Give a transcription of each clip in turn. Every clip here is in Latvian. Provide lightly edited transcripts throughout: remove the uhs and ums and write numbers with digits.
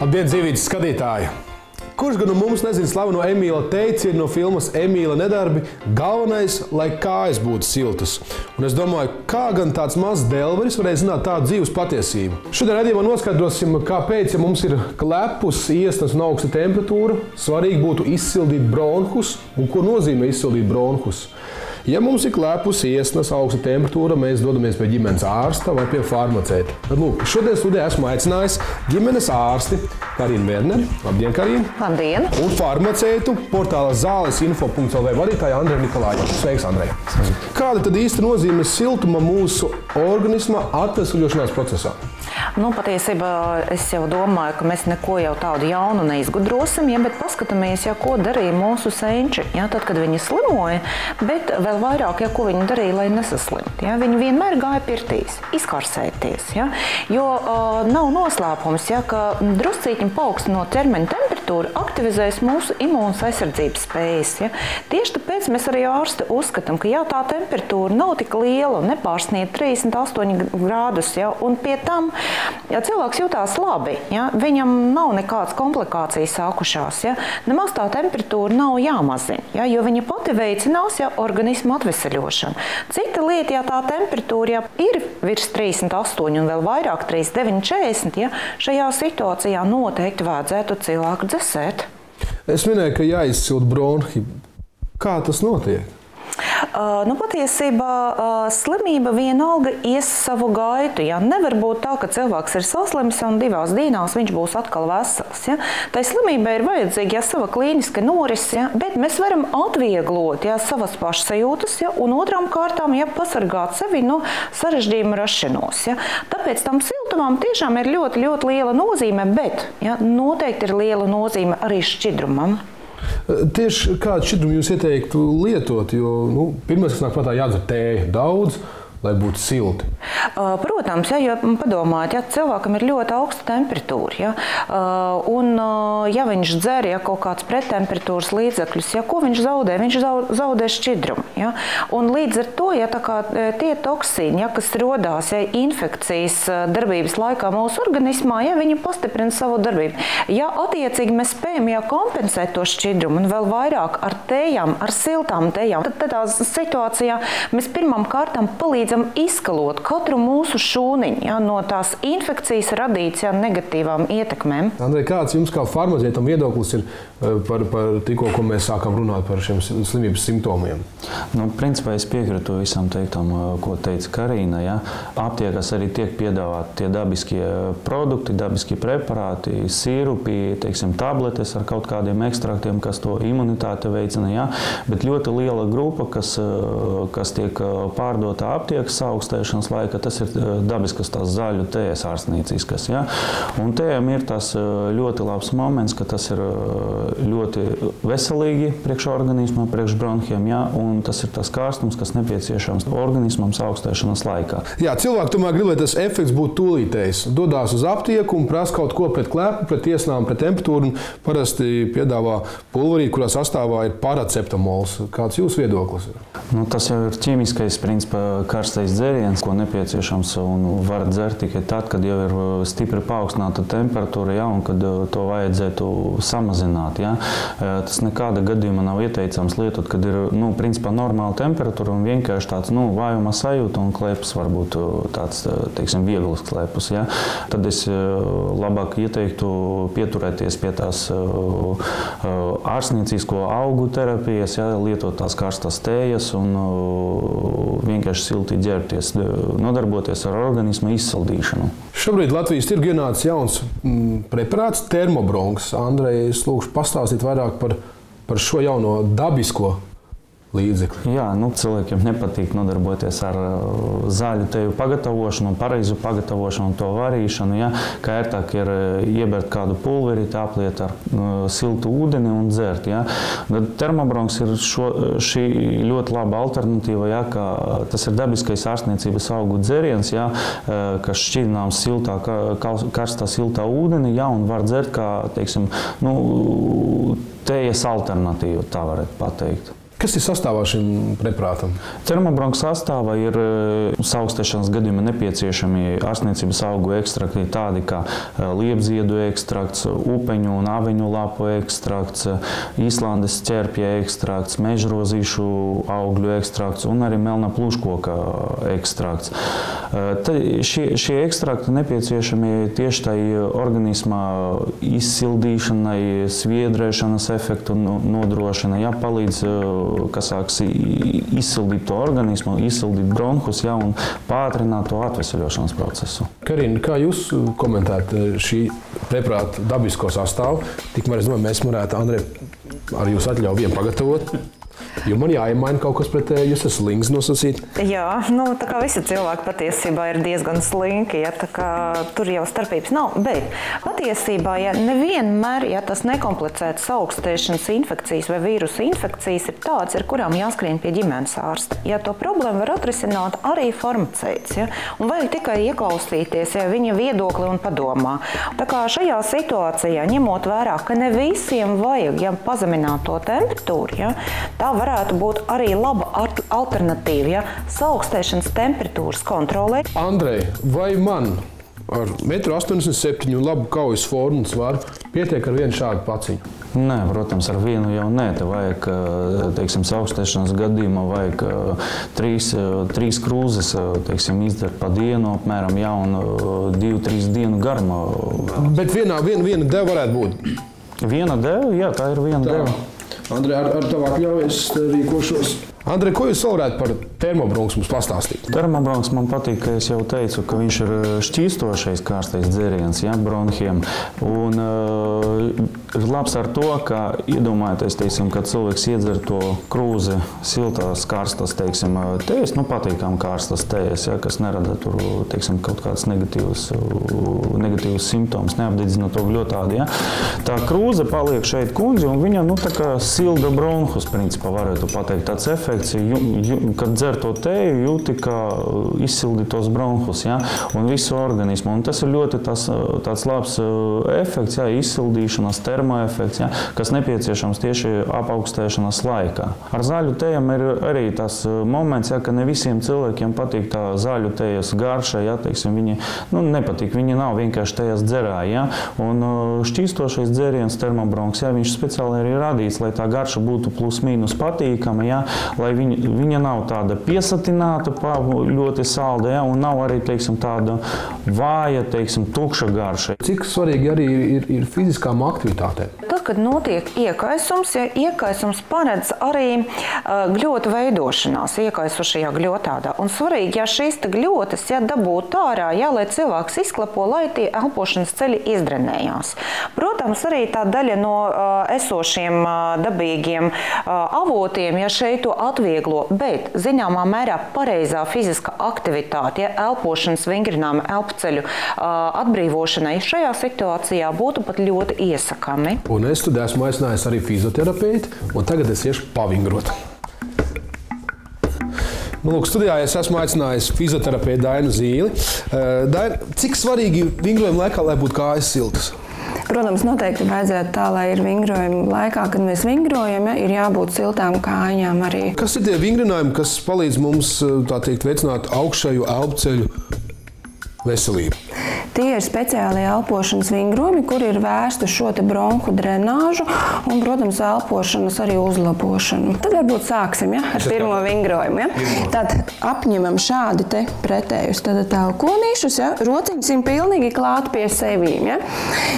Labdien, dzīvības skatītāji! Kurš gan no mums nezina slaveno Emīla teicienu no filmas Emīla nedarbi galvenais, lai kājas būtu siltas. Un es domāju, kā gan tāds mazs delveris varēja zināt tādu dzīves patiesību. Šodien raidījumā noskaidrosim, kāpēc, ja mums ir klepus, iesnas un augsta temperatūra, svarīgi būtu izsildīt bronhus un ko nozīmē izsildīt bronhus. Ja mums ir klepus, iesnas, augsta temperatūra, mēs dodamies pie ģimenes ārsta vai pie farmaceita. Tad, lūk, šodien studijā esmu aicinājis ģimenes ārsti Karinu Verneri. Labdien, Karina! Labdien! Un farmaceitu portāla zālesinfo.lv vadītāju Andreju Nikolāju. Sveiks, Andrej! Kāda tad īsti nozīme siltuma mūsu organisma atvesļošanās procesā? Patiesībā es jau domāju, ka mēs neko jau tādu jaunu neizgudrosim, bet paskatāmies, ko darīja mūsu senči, tad, kad viņi slimoja, bet vēl vairāk, ko viņi darīja, lai nesaslimtu. Viņi vienmēr gāja pirtīs, izkarsēties, jo nav noslēpums, ka druscītiņ paaugstinot ķermeņa temperatūru aktivizēs mūsu imūnas aizsardzības spējas. Tieši tāpēc mēs arī ārsti uzskatām, ka tā temperatūra nav tik liela, nepārsniedz 38 grādus, un pie tam cilvēks jutās labi, viņam nav nekādas komplikācijas sākušās, nemaz tā temperatūra nav jāmazina, jo viņa pati veicinās organismu atveseļošanu. Cita lieta, tā temperatūra ir virs 38 un vēl vairāk 39, 40, šajā situācijā noteikti vajadzētu cilvēku dzesēt. Es minēju, ka jāizsild bronhi. Kā tas notiek? Patiesībā slimība vienalga ies savu gaitu. Nevar būt tā, ka cilvēks ir saslims un 2 dienās viņš būs atkal vesels. Tai slimībai ir vajadzīga sava klīniska norise, bet mēs varam atvieglot savas pašsajūtas un otrām kārtām pasargāt sevi no sarežģījuma rašanos. Tāpēc tam siltumam tiešām ir ļoti, ļoti liela nozīme, bet noteikti ir liela nozīme arī šķidrumam. Tieši kādu šķidrumu jūs ieteiktu lietot, jo pirmais, kas nāk prātā, jādzer tēja daudz, lai būtu silti? Protams, jo padomājiet, cilvēkam ir ļoti augsta temperatūra, un ja viņš dzer kaut kāds prettemperatūras līdzekļus, ko viņš zaudē? Viņš zaudē šķidrumu. Un līdz ar to, tie toksīni, kas rodās infekcijas darbības laikā mūsu organismā, viņi pastiprina savu darbību. Attiecīgi mēs spējam kompensēt to šķidrumu un vēl vairāk ar tējām, ar siltām tējām. Tad tādā situācijā mēs pirmām kārtām palīdzam izskalot katru mūsu šūniņu no tās infekcijas radītas negatīvām ietekmēm. Andrej, kāds jums kā farmaceitam viedoklis ir par tikko, ko mēs sākam runāt par šiem slimības simptomiem? Principā es piekrītu visam teiktam, ko teica Karina. Aptiekās arī tiek piedāvāti tie dabiskie produkti, dabiskie preparāti, sīrupi, tabletes ar kaut kādiem ekstraktiem, kas to imunitāti veicina. Bet ļoti liela grupa, kas tiek pārdota aptiekas augstēšanas laikā, tas ir dabiskas tās zaļu tējas ārstnieciskas. Un tējam ir tas ļoti labs moments, ka tas ir ļoti veselīgi priekš organismam, priekš bronhiem, un tas ir tas kārstums, kas nepieciešams organismam augstēšanas laikā. Cilvēki tomēr grib, lai tas efekts būtu tūlītējs. Dodās uz aptieku un prasa kaut ko pret klepu, pret iesnām, pret temperatūru, un parasti piedāvā pulverī, kurā sastāvā ir paraceptamols. Kāds jūsu viedoklis ir? Tas jau ir ķīmiskais, principā, karstais dzēriens, ko nepieciešams un var dzert tikai tad, kad jau ir stipri paaugstināta temperatūra, un kad to vajadzētu samazināt. Tas nekāda gadījumā nav ieteicams lietot, kad ir, principā, normāla temperatūra un vienkārši tāds, vājuma sajūta un klepus varbūt tāds, teiksim, viegls klepus. Tad es labāk ieteiktu pieturēties pie tās ārstniecisko augu terapijas, lietot tās karstas tējas un vienkārši silti ģērbties, nodarboties ar organismu izsaldīšanu. Šobrīd Latvijas tirgu ienācis jauns preparāts Termobronks. Andrej, es lūkšu pastāstīt vairāk par šo jauno dabisko līdzekli. Cilvēkiem nepatīk nodarboties ar zaļu teju pagatavošanu, pareizu pagatavošanu, to varīšanu. Kā ērtāk ir iebert kādu pulveri, apliet ar siltu ūdeni un dzert. Termobronks ir šī ļoti laba alternatīva, ka tas ir dabiskais ārstniecības augu dzēriens, kas šķidrināms siltā, karstā siltā ūdeni, un var dzert kā, teiksim, tējas alternatīva, tā varētu pateikt. Kas ir sastāvā šim preparātam? Termobronha sastāvā ir saukstēšanas gadījumā nepieciešami ārstniecības augu ekstrakti, tādi kā liepziedu ekstrakts, upeņu un aveņu lapu ekstrakts, Īslandes ķerpja ekstrakts, mežrozīšu augļu ekstrakts un arī melna plūškoka ekstrakts. Šie ekstrakti nepieciešami tieši tai organismā izsildīšanai, sviedrēšanas efektu nodrošina, palīdz kas sāks izsildīt to organismu, izsildīt bronhus, un pātrināt to atveseļošanas procesu. Karina, kā jūs komentējat šī preparāta dabisko sastāvu? Tikmēr es domāju, mēs varētu, Andrej, ar jūs atļauju vienu pagatavot. Jo man jāiemaina kaut kas pretēji, jūs esat slings nosacīt. Jā, tā kā visi cilvēki patiesībā ir diezgan slinki, tā kā tur jau starpības nav. Bet patiesībā, nevienmēr, tas nekomplicētas augstēšanas infekcijas vai vīrusu infekcijas ir tāds, ar kurām jāskrien pie ģimenes ārsta. To problēmu var atrisināt arī farmaceits, un vajag tikai ieklausīties viņa viedokli un padomā. Tā kā šajā situācijā, ņemot vērā, ka ne visiem vajag pazemināt to temperatūru, tā varētu būt arī laba alternatīva saaugstēšanas temperatūras kontrolē. Andrej, vai man ar 1,87 m un labu kaujas formu un svaru pietiek ar vienu šādu paciņu? Nē, protams, ar vienu jau nē. Te vajag, teiksim, saaugstēšanas gadījumā vajag 3 krūzes, teiksim, izdara pa dienu apmēram, un 2-3 dienu garumā. Bet viena deva varētu būt? Viena deva? Jā, tā ir viena deva. Andrej, ar tavu atļauju es rīkošos. Andrej, ko jūs varētu par termobronhas mums pastāstīt? Termobronhas man patīk, ka es jau teicu, ka viņš ir šķīstošais karstais dzēriens, bronhiem. Un ir labs ar to, ka iedomājieties, teiksim, kad cilvēks iedzer to krūzi siltās karstas, teiksim, tējas, patīkam karstas tējas, kas nerada tur, teiksim, kaut kāds negatīvs simptoms, neapdedzina to gļotādi. Tā krūze paliek šeit kundzi, un viņa, tā kā silda bronhus, principā varētu pateikt tāds efekts. Kad dzer to tēju, jūti, ka izsildi tos bronhus, un visu organismu. Un tas ir ļoti tāds labs efekts, izsildīšanas, termoefekts, kas nepieciešams tieši apaugstēšanas laikā. Ar zaļu tējam ir arī tas moments, ka ne visiem cilvēkiem patīk tā zaļu tējas garša, teiksim, viņi nepatīk, viņi nav vienkārši tējas dzerāji. Un šķīstošais dzēriens termobronhs, viņš speciāli arī radīts, lai tā garša būtu plus-mínus patīkama, lai viņa nav tāda piesatināta, ļoti salda, un nav arī, teiksim, tāda vāja, teiksim, tukša garša. Cik svarīgi arī ir fiziskām aktivitātēm? Tad, kad notiek iekaisums, iekaisums paredz arī gļotu veidošanās iekaisušajā gļotādā. Un svarīgi, šīs gļotas dabūt ārā, lai cilvēks izklapo, lai tie elpošanas ceļi izdrenējās. Protams, arī tā daļa no esošiem dabīgiem avotiem, šeit to atvieglo, bet zināmā mērā pareizā fiziska aktivitāte, elpošanas vingrinājuma, elpceļu atbrīvošanai šajā situācijā būtu pat ļoti iesakami. Un es tad esmu aicinājis arī fizioterapeitu, un tagad es iešu pavingrot. Lūk, studijā es esmu aicinājis fizioterapeitu Dainu Zīli. Daina, cik svarīgi vingrojuma laikā, lai būtu kājas siltas? Protams, noteikti vajadzētu tā, lai ir vingrojuma laikā, kad mēs vingrojam, ir jābūt siltām kājām arī. Kas ir tie vingrinājumi, kas palīdz mums, tā teikt, veicināt augšējo elpceļu veselību? Tie ir speciāli elpošanas vingrojumi, kur ir vērsti uz šo bronhu drenāžu un, protams, elpošanas arī uzlabošanu. Tad varbūt sāksim ar pirmo vingrojumu. Tad apņemam šādi te pretējus elkonīšus, rociņus pilnīgi klāt pie sevīm.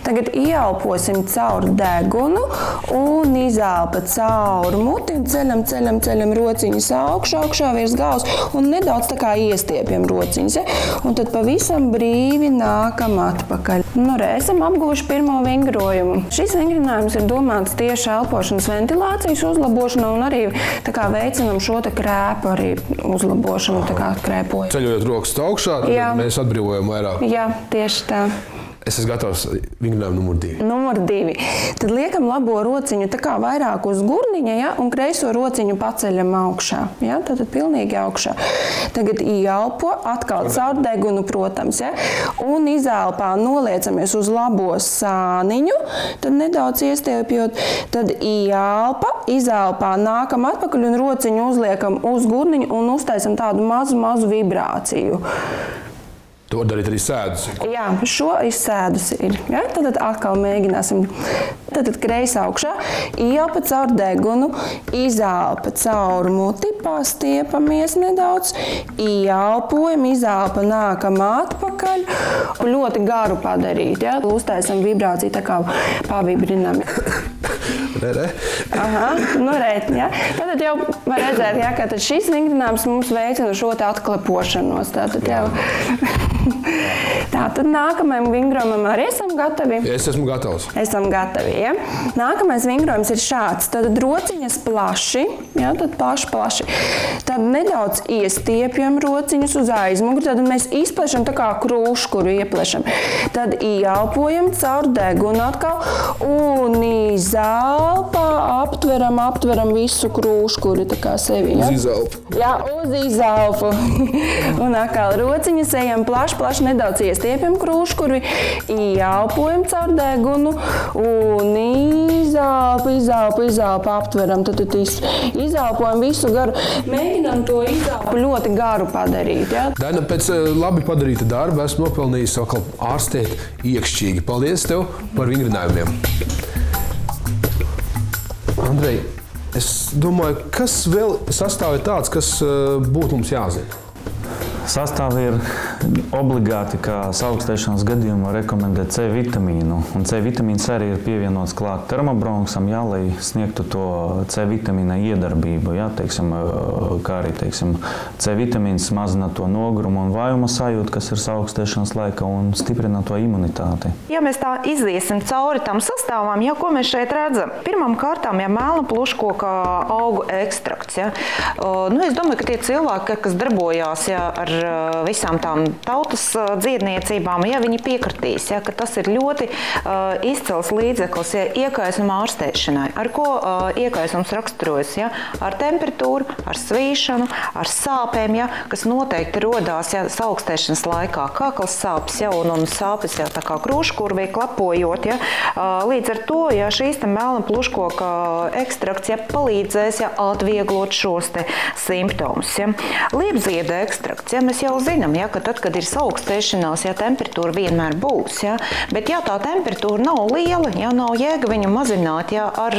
Tagad ieelposim caur degunu un izelpa caur muti un ceļam rociņus augšā virs galvas un nedaudz tā kā iestiepjam rociņus. Un tad pavisam brīvi nākam atpakaļ. Esam apguvuši pirmo vingrojumu. Šis vingrinājums ir domāts tieši elpošanas ventilācijas uzlabošanu un arī veicinam šo krēpu arī uzlabošanu, krēpojam. Ceļojot rokas augšā, tad mēs atbrīvojam vairāk. Jā, tieši tā. Es esmu gatavs vingrinājumu numur 2. Numur 2. Tad liekam labo rociņu tā kā vairāk uz gurniņa, ja, un kreiso rociņu paceļam augšā. Ja, tad pilnīgi augšā. Tagad ieelpo, atkal caur degunu, protams, ja, un izelpā noliecamies uz labo sāniņu, tad nedaudz iestiepjot, tad ieelpa, izelpā nākam atpakaļ un rociņu uzliekam uz gurniņu un uztaisam tādu mazu vibrāciju. To var darīt arī sēdus. Jā, šo izsēdus ir. Ja? Tad atkal mēģināsim. Tad kreisā augšā, ieelpa caur degunu, izelpa caur muti, pastiepamies nedaudz, ieelpojam, izelpa nākam atpakaļ. Ļoti garu padarīt. Ja? Uztaisam vibrāciju, tā kā pavibrinam. Aha, nu redz, ja? Tad jau var redzēt, ja, ka šis vingrinājums mums veicina šo te atklepošanos. Tātad jau... Tā, tad nākamajam vingrojumam arī esam gatavi. Es esmu gatavs. Esam gatavi, ja? Nākamais vingrojums ir šāds. Tad rociņas plaši, ja? Tad plaši. Tad nedaudz iestiepjam rociņus uz aizmuguri, tad mēs izplešam tā kā krūškuru ieplešam. Tad ieelpojam caur degunu atkal un izelpā aptveram visu krūškuri tā kā sevi, ja? Uz izelpu. Jā, uz izelpu. Un atkal rociņas ejam plaši, nedaudz iestiepjam krūškuri, ieelpojam caur degunu un izelpu, aptveram. Tad izelpojam visu garu. Mēģinām to izelpu ļoti garu padarīt. Ja? Daina, pēc labi padarīta darba esmu nopelnījis atkal ārstēt iekšķīgi. Paldies tev par vingrinājumiem. Andrej, es domāju, kas vēl sastāv ir tāds, kas būtu mums jāzina? Sastāvā ir obligāti, kā saaugstēšanās gadījumā rekomendēt C vitamīnu. Un C vitamīns arī ir pievienots klāt termobronksam, jā, lai sniegtu to C vitamīna iedarbību. Jā, teiksim, kā arī C vitamīns mazina to nogurumu un vājuma sajūtu, kas ir saaugstēšanās laika, un stiprina to imunitāti. Ja mēs tā iziesim cauri tam sastāvām, ja, ko mēs šeit redzam? Pirmām kārtām, ja melna pluškoka augu ekstrakts. Ja. Es domāju, ka tie cilvēki, kas darbojās ja, ar visām tām tautas dziedniecībām, ja viņi piekritīs, ja, ka tas ir ļoti izcils līdzeklis ja, iekaisuma ārstēšanai. Ar ko iekaisums raksturojas? Ja? Ar temperatūru, ar svīšanu, ar sāpēm, ja, kas noteikti rodās ja, saaugstēšanas laikā. Kakls sāpes ja, un sāpes ja, tā kā krūškurvī klapojot. Ja. Līdz ar to ja, šīs melna pluškoka ekstrakts ja, palīdzēs ja, atvieglot šos te simptomus. Ja. Liepzieda ekstrakts. Ja, mēs jau zinām, ja, ka tad, kad ir saaugstēšanās, ja temperatūra vienmēr būs, ja, bet ja tā temperatūra nav liela, ja, nav jēga viņu mazināt ja, ar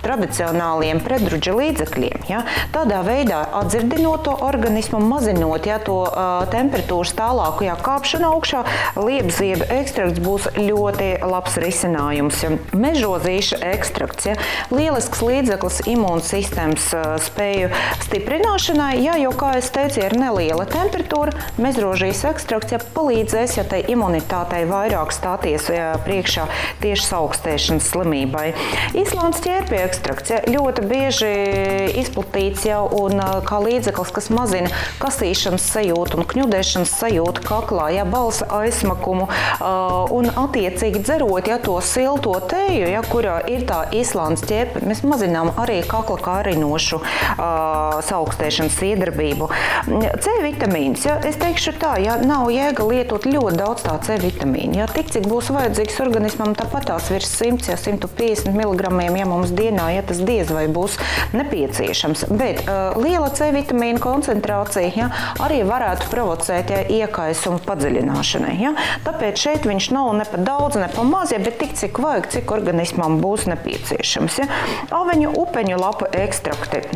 tradicionāliem predruģa līdzekļiem, ja, tādā veidā atdzirdinot to organismu, mazinot ja, to temperatūras tālāku ja, kāpšanu augšā, liepzieba ekstrakts būs ļoti labs risinājums. Ja. Mežozīša ekstrakts, ja, lielisks līdzeklis imūnsistēmas spēju stiprināšanai, ja, jo, kā es teicu, ir neliela temperatūra, mežrožīs ekstrakts ja, palīdzēs ja, tai imunitātei vairāk stāties ja, priekšā tieši saaugstēšanas slimībai. Islandes ķērpju ekstrakts ja, ļoti bieži izplatīts ja, un kā līdzeklis, kas mazina kasīšanas sajūtu un kņudēšanas sajūtu kaklā, ja, balsa aizsmakumu un attiecīgi dzerot ja, to silto teju, ja, kurā ir tā Islandes ķērpja, mēs mazinām arī kakla kārinošu saaugstēšanas iedarbību. C vitamīns, ja, es teikšu tā, ja nav jēga lietot ļoti daudz tā C vitamīna. Ja, tik, cik būs vajadzīgs organismam, tāpatās virs 100, ja 150 mg, ja mums dienā, ja tas diez vai būs nepieciešams. Bet liela C vitamīna koncentrācija ja, arī varētu provocēt ja, iekaisumu padziļināšanai. Ja. Tāpēc šeit viņš nav ne pa daudz, ne pa maz, ja, bet tik, cik vajag, cik organismam būs nepieciešams. Ja. Aveņu, upeņu lapu ekstrakti.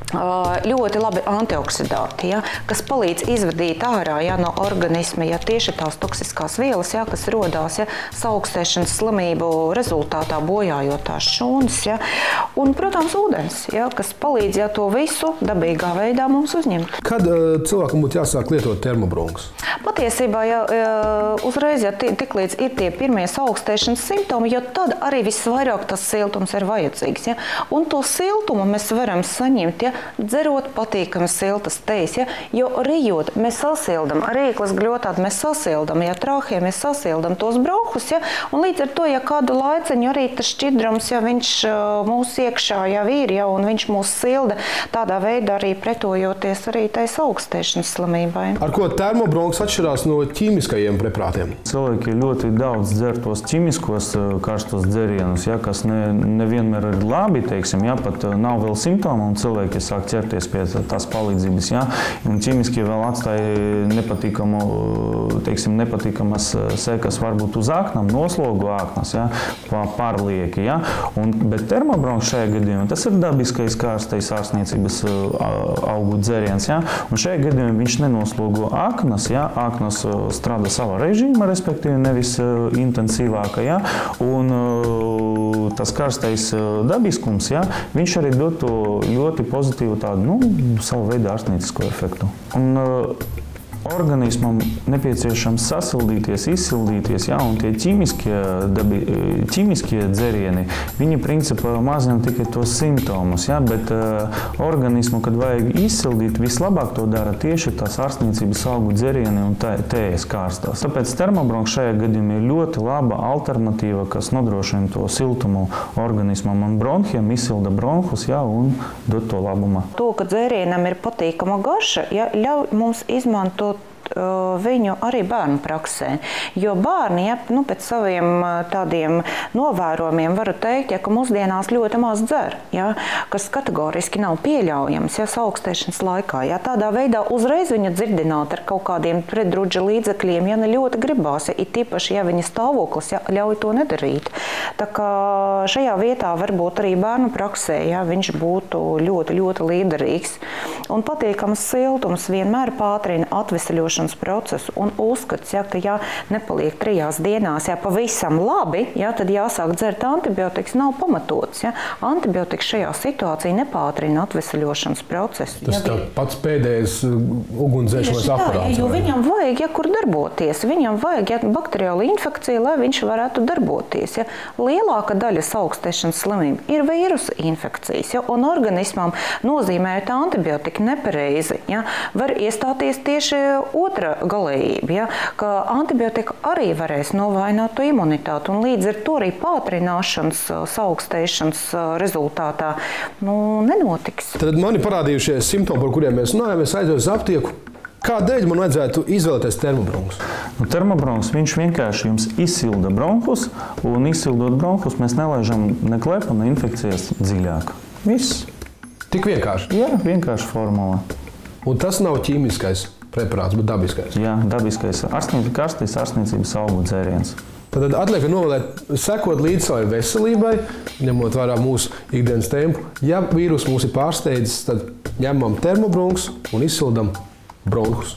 Ļoti labi antioksidanti, ja, kas palīdz izvadīt ārā ja, no organisma ja, tieši tās toksiskās vielas, ja, kas rodās ja, saaugstēšanas slimību rezultātā bojājot tās šūnas. Ja. Un, protams, ūdens, ja, kas palīdz ja, to visu dabīgā veidā mums uzņemt. Kad cilvēkam būtu jāsāk lietot termobronks? Patiesībā ja, uzreiz ja, tiklīdz ir tie pirmie saaugstēšanas simptomi, jo tad arī visvairāk tas siltums ir vajadzīgs. Ja. Un to siltumu mēs varam saņemt ja, dzerot patīkamas siltas tejas, ja? Jo rijot mēs sasildam, rīklas gļotāt mēs sasildam, ja trāhie mēs sasildam tos bronhus, ja? Un līdz ar to, ja kādu laiciņu arī tas šķidrums, ja viņš mūs iekšā jau ir, ja? Un viņš mūs silda, tādā veidā arī pretojoties arī tais augstēšanas slimībai. Ar ko termobronhs atšķirās no ķīmiskajiem preparātiem? Cilvēki ļoti daudz dzer tos ķimiskos karstos dzerienus, ja, kas nevienmēr ir labi, teiksim, ja, pat nav vēl simptomu, un cilvēki sāk ķerties pie tās palīdzības. Ja, un ķīmiskie vēl atstāja nepatīkamas sekas varbūt uz āknām, noslogu āknas, ja, pārlieki. Ja, bet termobronhs šajā gadījumā tas ir dabiskais karstais ārstniecības augu dzeriens. Ja, un šajā gadījumā viņš nenoslogo āknas, ja, āknas strādā savā režīmā, respektīvi nevis intensīvāka, ja? Un tas karstais dabiskums, ja? Viņš arī dod to ļoti pozitīvu tādu, savu veidu ārstniecisko efektu. Un organismam nepieciešams sasildīties, izsildīties, ja? Un tie ķīmiskie dzerieni, viņi principā mazina tikai tos simptomus, ja? Bet organismu, kad vajag izsildīt, vislabāk to dara tieši tās ārstniecības augu dzerieni un tējas kārstās. Tāpēc termobronhs šajā gadījumā ir ļoti laba alternatīva, kas nodrošina to siltumu organismam un bronhiem, izsilda bronhus, ja? Un dod to labumu. To, ka dzērienam ir patīkama garša, ja, ļauj mums izmantot viņu arī bērnu praksē. Jo bērni, ja, pēc saviem tādiem novērojumiem varu teikt, ja, ka mūsdienās ļoti maz dzer, ja, kas kategoriski nav pieļaujams, ja, augstēšanas laikā. Ja, tādā veidā uzreiz viņu dzirdināt ar kaut kādiem pretdrudža līdzekļiem, ja ne ļoti gribās, ja, it īpaši, ja viņa stāvoklis, ja, ļauj to nedarīt. Tā kā šajā vietā varbūt arī bērnu praksē, ja, viņš būtu ļoti, ļoti liederīgs. Un patīkams siltums vienmēr pātrina atveseļošanas procesu un uzskats, ja, ka ja nepaliek 3 dienās, ja pavisam labi, ja, tad jāsāk dzert antibiotikas, nav pamatots. Ja. Antibiotikas šajā situācijā nepātrina atveseļošanas procesu. Tas tā pats pēdējais ugunsdzēšanas aparāts. Jo viņam vajag, ja kur darboties, viņam vajag, ja bakteriāla infekcija, lai viņš varētu darboties. Ja. Lielāka daļa augstēšanas slimību ir vīrusa infekcijas, ja, un organismam nozīmējot antibiotiku nepareizi, ja, var iestāties tieši otra galējība, ja, ka antibiotika arī varēs novainot to imunitāti, un līdz ar to arī pātrināšanas, augstēšanas rezultātā nenotiks. Tad man ir parādījušies simptomi, par kuriem mēs runājam, es aizēju uz aptieku. Kādēļ man vajadzētu izvēlēties termobronhs? Termobronhs, viņš vienkārši jums izsilda bronhus, un izsildot bronhus mēs nelaižam ne klepu, ne infekcijas dziļāk. Viss. Tik vienkārši? Jā, vienkārši formula. Un tas nav ķīmiskais preparāts, bet dabiskais? Jā, dabiskais karstais ārstniecības augu dzēriens. Tad atliek novēlēt, sekot līdz savai veselībai, ņemot vērā mūsu ikdienas tempu. Ja vīrus mūs ir pārsteidzis, tad ņemam termobronhs un izsildam bronhus.